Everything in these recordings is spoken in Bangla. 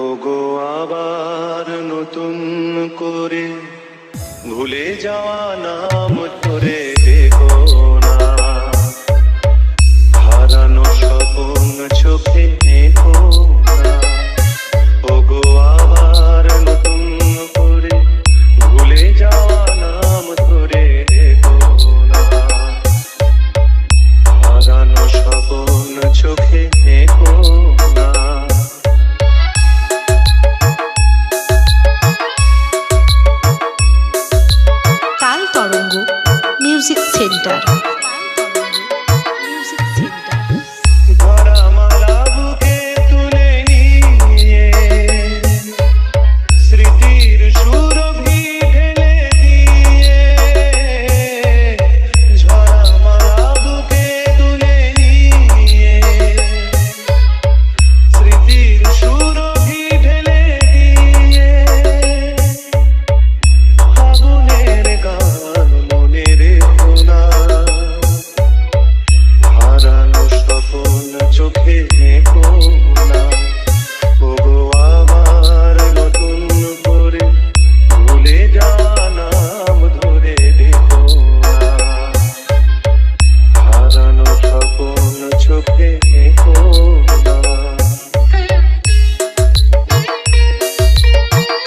ওগো আবার নতুন করে ভুলে যাওয়া নাম ধরে দেখো না, হারানো স্বপ্ন চোখে দেখো না। ওগো আবার নতুন করে ভুলে যাওয়া নাম ধরে দেখো না, হারানো স্বপ্ন চোখে দেখো না। তাল তরঙ্গ মিউজিক সেন্টার।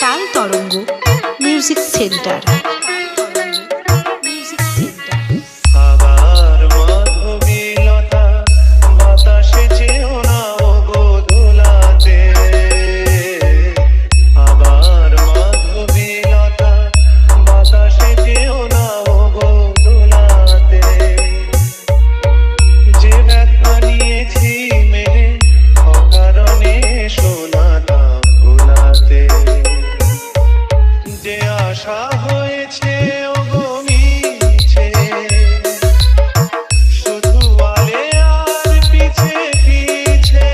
তাল তরঙ্গ মিউজিক সেন্টার। আবার মাধবীলতা বাতাসে চেও না ওগো দোলাতে, আবার মাধবীলতা বাতাসে চেও না ওগো দোলাতে। যে ব্যথা নিয়েছি মেরে অকারণে শোনাটা ভোলাতে, যে আশা হয়েছে ওগো মিছে, শুধু আলে আর পিছে পিছে।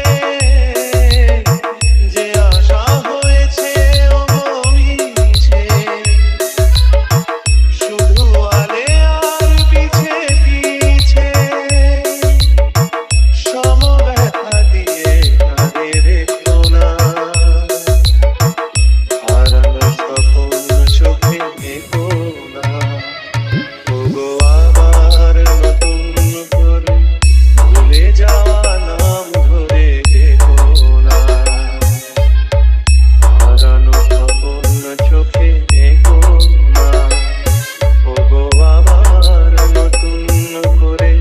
যে আশা হয়েছে ওগো মিছে, শুধু আলে আর পিছে পিছে। সম ব্যথা দিয়ে কাঁদে রেখো না, হারানো স্বপ্ন চোখে দেখো না। ওগো আবার নতুন করে ভুলে যাওয়া নাম ধরে দেখো না, হারানো স্বপ্ন চোখে দেখো না। ওগো আবার নতুন করে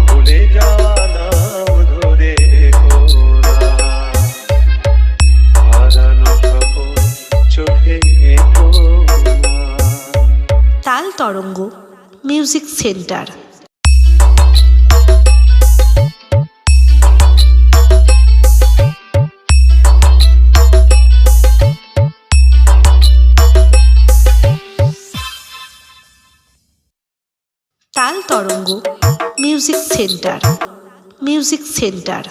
ভুলে যাওয়া নাম ধরে দেখো না, হারানো স্বপ্ন চোখে দেখো না। তাল তরঙ্গ মিউজিক সেন্টার। তাল তরঙ্গ মিউজিক সেন্টার। Music centre.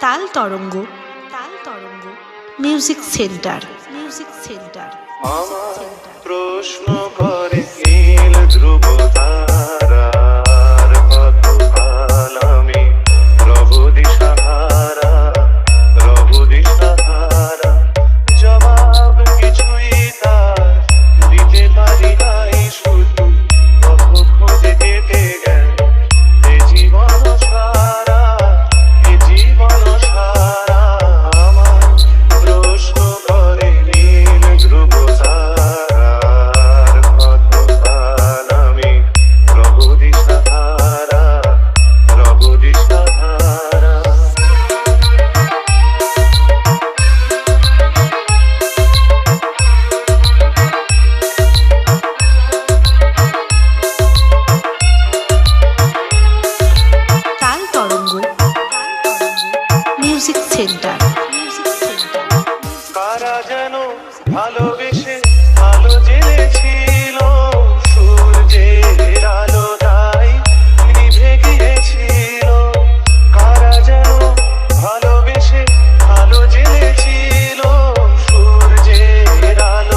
তাল তরঙ্গ মিউজিক সেন্টার। Music centre. আমার প্রশ্ন করে নীল ধ্রুব তারার কতকাল আমি রব দিশাহারা, রব দিশাহারা। জবাব কিছুই তার দিতে পারি নাই, শুধু পথ খুঁজে যেতে গেল এ জীবন সারা, এ জীবন সারা। আমার প্রশ্ন করে নীল ধ্রুব তারার কতকাল আমি রব দিশাহারা, রব দিশাহারা। তাল তরঙ্গ মিউজিক সেন্টার। কারা যেন ভালোবেসে আলো জ্বেলেছিল, সূর্যের আলো তাই নিভে গিয়েছিল। কারা যেন ভালোবেসে আলো জ্বেলেছিল, সূর্যের আলো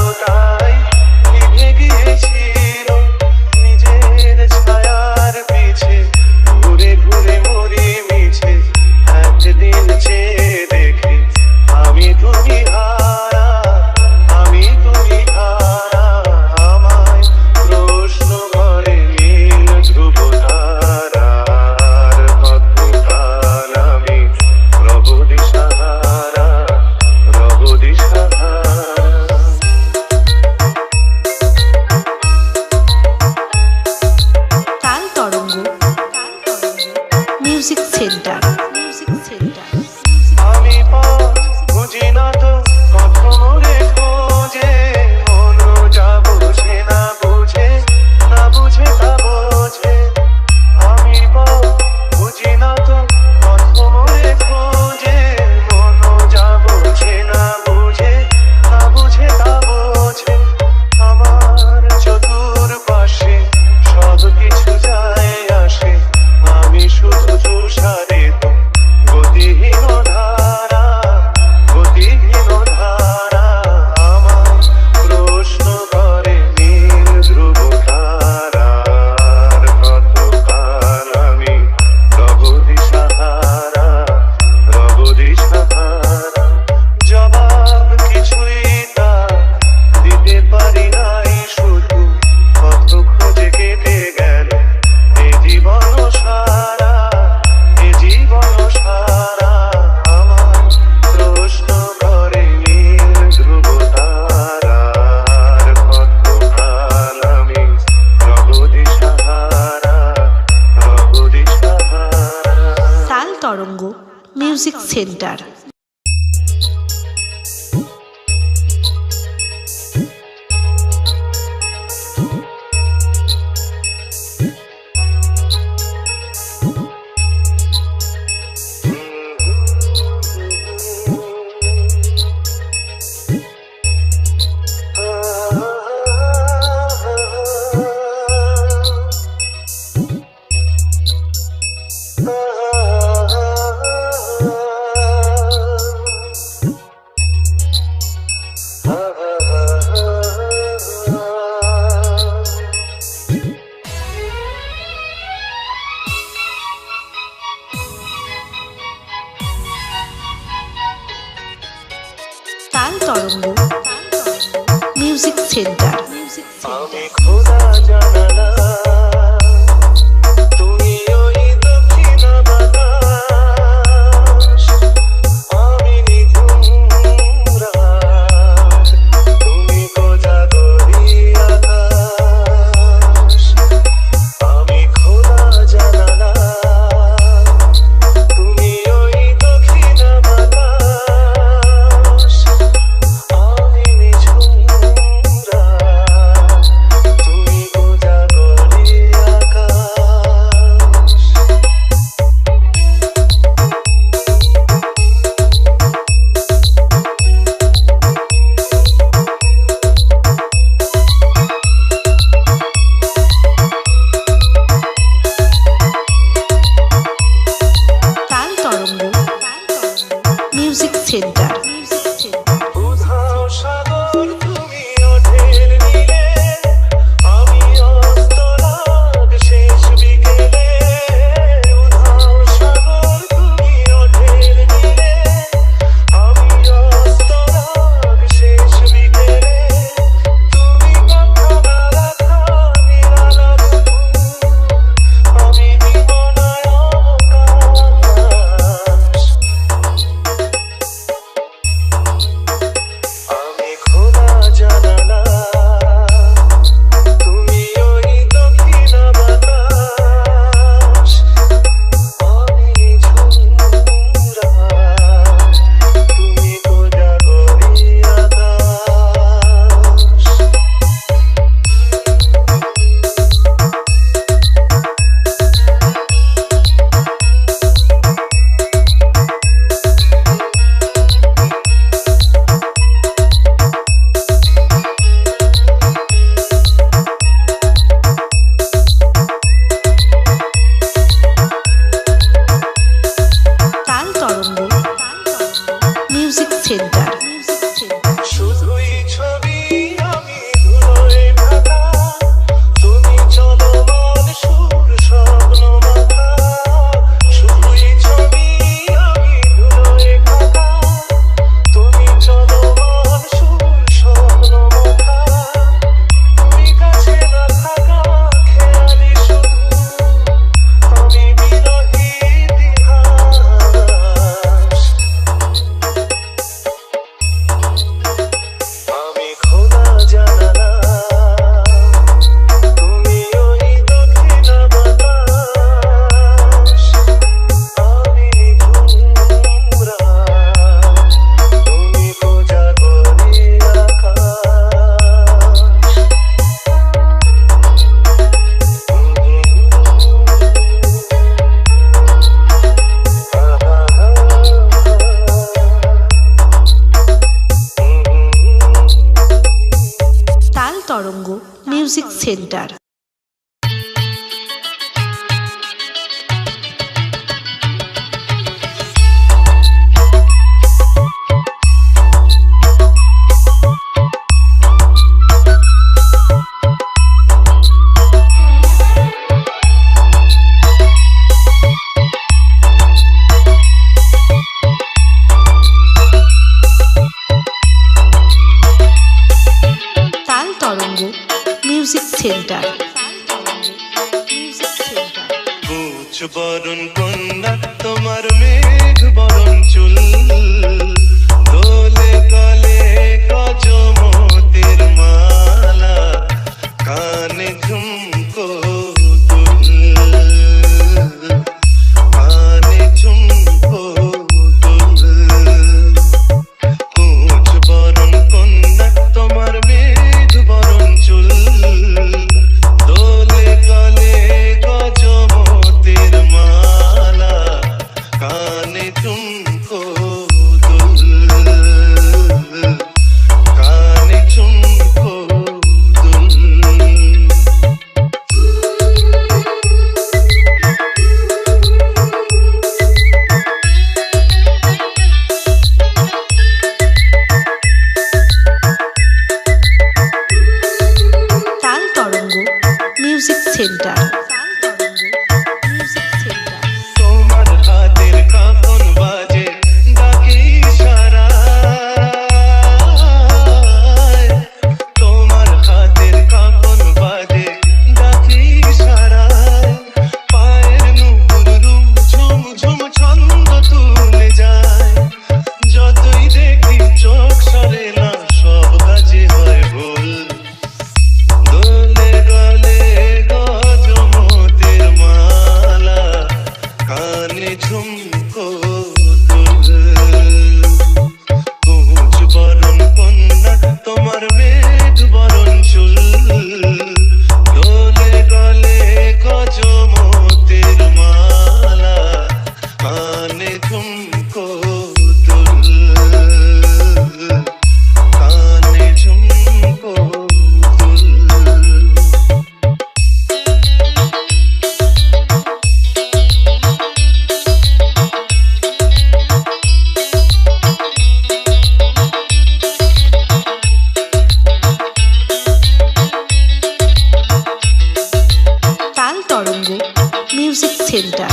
তরঙ্গ মিউজিক সেন্টার। তাল তরঙ্গ মিউজিক সেন্টার। আমি খোদা জানালা তুমি ওই দক্ষিণ বাতাস আমি নিঝুম রাত তুমি কোজাগরী আকাশ আমি খোদা জানালা তুমি ওই দক্ষিণ বাতাস আমি নিঝুম রাত তুমি কোজাগরী আকাশ তাল তরঙ্গ মিউজিক সেন্টার। উধাও সাগর তুমি ওঠের নীলে আমি অস্তরাগ শেষ বিকেলে উধাও সাগর তুমি ওঠের নীলে আমি অস্তরাগ শেষ বিকেলে তুমি কথা না রাখা নিরালা আমি জীবনায় অবকাশ আমি খোদা জানালা তুমি ওই দক্ষিণ বাতাস আমি ঝুম রাত তুমি কোজাগরী আকাশ তাল তরঙ্গ মিউজিক সেন্টার। শুধুই ছবি আমি ধুলোয় ঢাকা তুমি চলমান সুর স্বপ্ন মাথা শুধুই ছবি আমি ধুলোয় ঢাকা তুমি চলমান সুর স্বপ্ন মাথা তুমি কাছে না থাকা খেয়ালি শুধু আমি বিরহী ইতিহাস আমি খোদা জানালা তুমি ওই দক্ষিণ বাতাস আমি নিঝুম রাত তুমি কোজাগরী আকাশ তাল তরঙ্গ মিউজিক সেন্টার। তাল তরঙ্গ মিউজিক সেন্টার। কুচ বরণ কন্যা তোমার মেঘ বরণ চুল দোলে গলে গজমতির মালা কানে ঝুমকো দুল কানে ঝুমকো তোমার মেঘ বরণ চুল দোলে গলে গজমতের মালা কানে ঝুমকো দুল কানে ঝুমকো দুল তাল তরঙ্গ মিউজিক সেন্টার।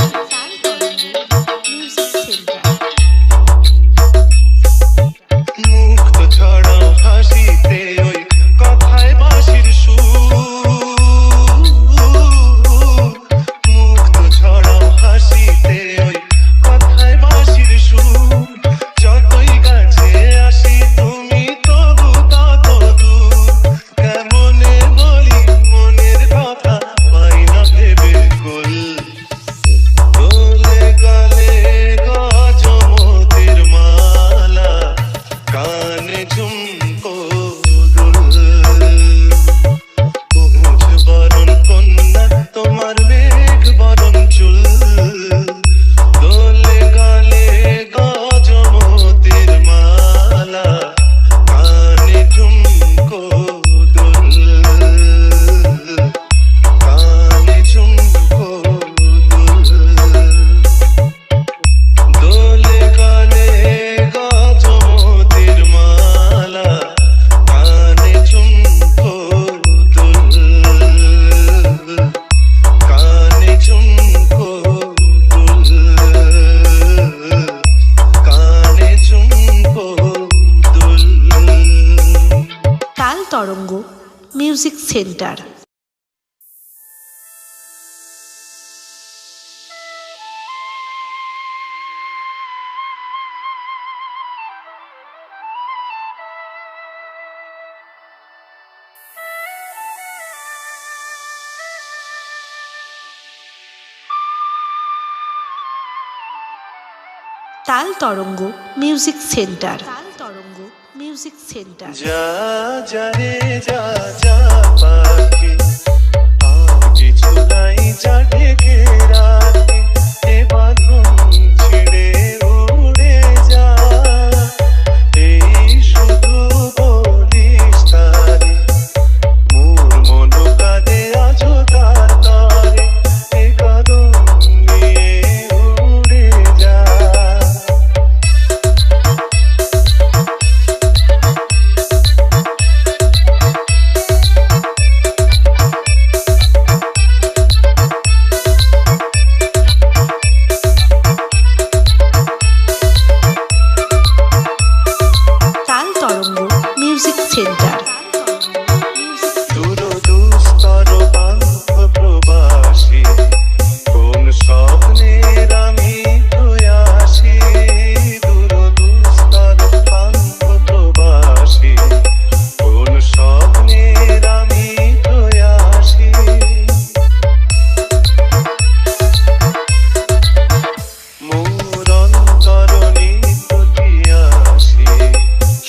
মুক্ত ছড়াও হাসিতে ওই কথায় বাঁশির সুর মুক্ত ছড়াও হাসিতে ওই কথায় বাঁশির সুর যতই কাছে আসি তুমি তবু তত দূর কেমনে বলি মনের কথা পাই না ভেবে গোল দোলে গলে গজমতের মালা কানে ঝুমকো দুল পৌঁছ বরণ কন্যা তোমার মেঘ বরণ চুল দোলে গলে গজমতের মালা কানে ঝুমকো দুল কানে ঝুমকো দুল দোলে গলে গজমতের মালা কানে ঝুমকো দুল কানে ঝুমকো দুল কানে ঝুমকো দুল তাল তরঙ্গ মিউজিক সেন্টার। তাল তরঙ্গ মিউজিক সেন্টার। তাল তরঙ্গ মিউজিক সেন্টার। যা যা রে যা যা পাখি আর কিছু নাই যা ঢেকে রাখি এ বাঁধন ছিঁড়ে উড়ে যা এই শুধু বলিস তারে মোর মন কাঁদে আছো তার তরে এ কদম নিয়ে উড়ে যা তাল তরঙ্গ মিউজিক সেন্টার। দুরদুস্তর বান্ধ প্রবাসী কোন স্বপ্নের আমি প্রয়াসী দুরদুস্তর বান্ধ প্রবাসী কোন স্বপ্নের আমি প্রয়াসী মোর অন্তরণী প্রতিয়াসী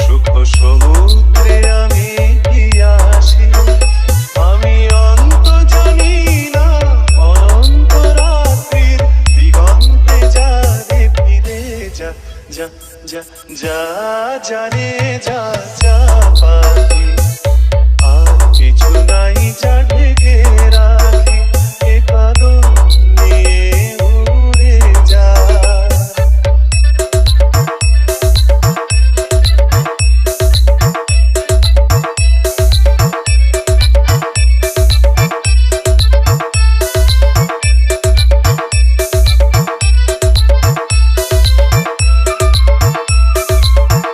সুখ সমুদ্রে আমি ভিয়াসী আমি অন্ত জানি না অনন্ত রাত্রির দিগন্তে যা রে ফিরে যা যা যা যা যা রে যা যা পাখি আর কিছু নাই যা ঢেকে রাখি এ কদম নিয়ে উড়ে যা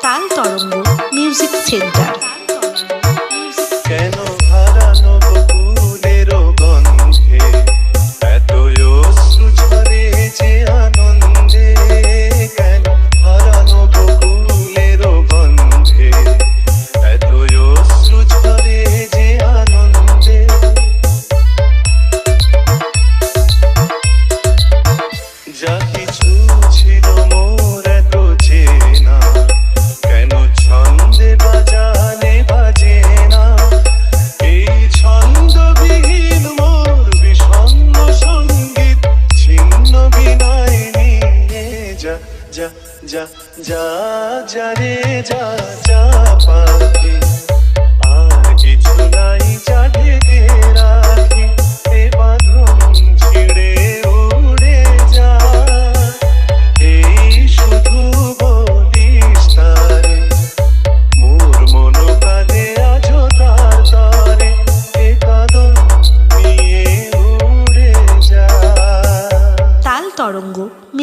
তাল তরঙ্গ মিউজিক সেন্টার। যা যা যা যা রে যা যা পাখি আর কিছু নাই যা ঢেকে রাখি এ বাঁধন ছিঁড়ে উড়ে যা এই শুধু বলিস তারে মোর মন কাঁদে আজো তার তরে এ কাঁদন নিয়ে উড়ে যা তাল তরঙ্গ